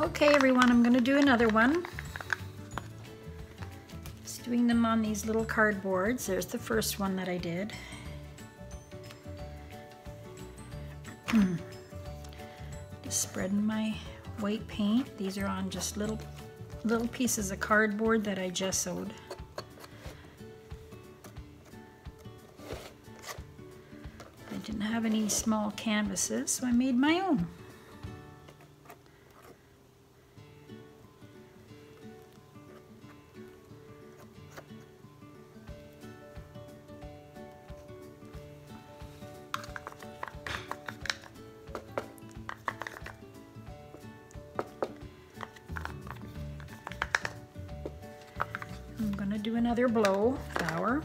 Okay everyone, I'm going to do another one. Just doing them on these little cardboards. There's the first one that I did. Just spreading my white paint. These are on just little pieces of cardboard that I gessoed. I didn't have any small canvases, so I made my own. I'm going to do another blow flower.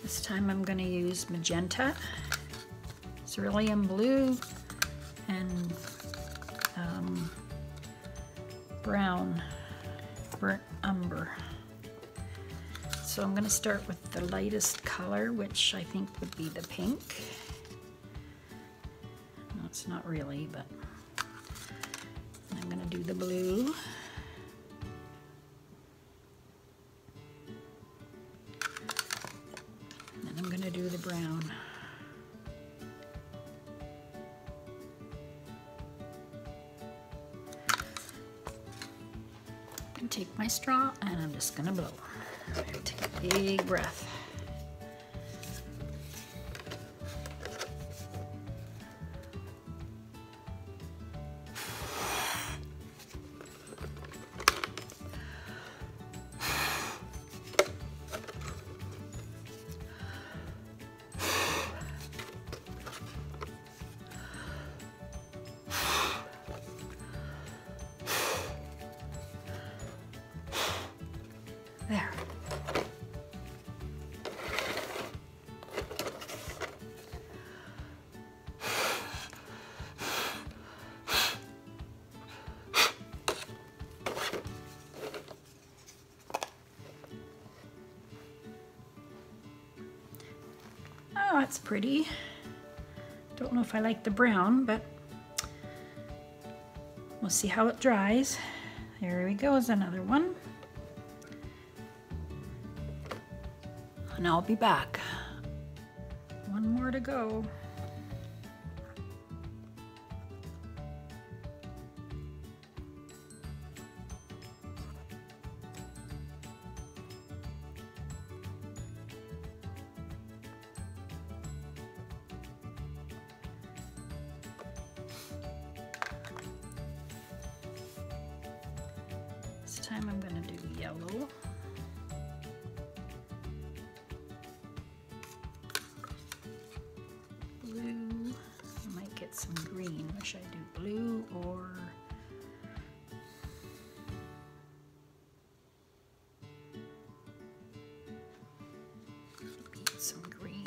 This time I'm going to use magenta, cerulean blue, and brown, burnt umber. So I'm going to start with the lightest color, which I think would be the pink. No, it's not really, but I'm going to do the blue. And then I'm going to do the brown. I'm going to take my straw and I'm just going to blow. Take a big breath. There. Oh, that's pretty. Don't know if I like the brown, but we'll see how it dries. There we go, is another one. And I'll be back. One more to go. This time I'm going to do yellow. Blue. I might get some green. Wish I do blue or maybe some green.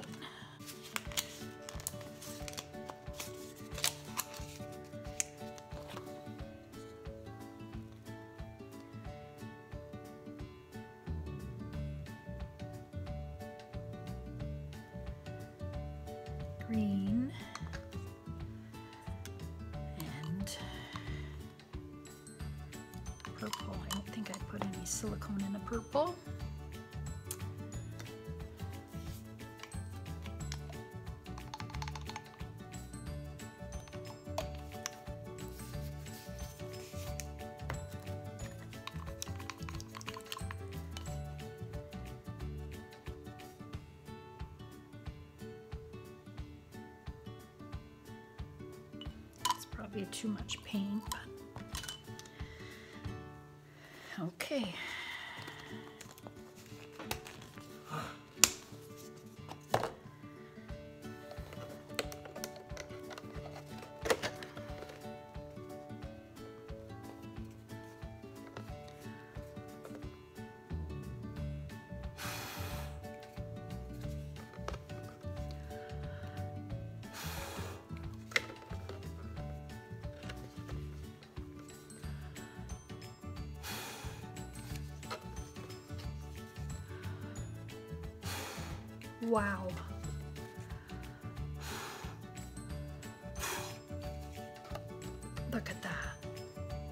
Green and purple. I don't think I put any silicone in the purple. Probably too much paint, but okay. Wow. Look at that.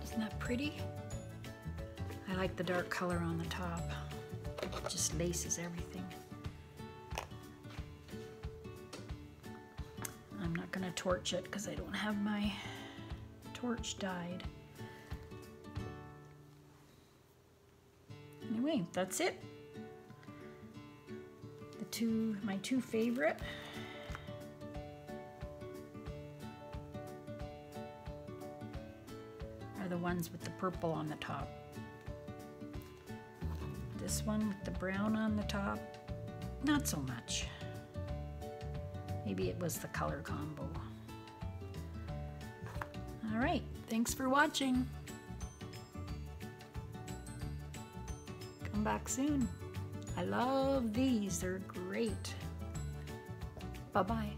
Isn't that pretty? I like the dark color on the top. It just laces everything. I'm not going to torch it because I don't have my torch dyed. Anyway, that's it. My two favorite. Are the ones with the purple on the top. This one with the brown on the top, not so much. Maybe it was the color combo. All right, thanks for watching. Come back soon. I love these, they're great. Bye-bye.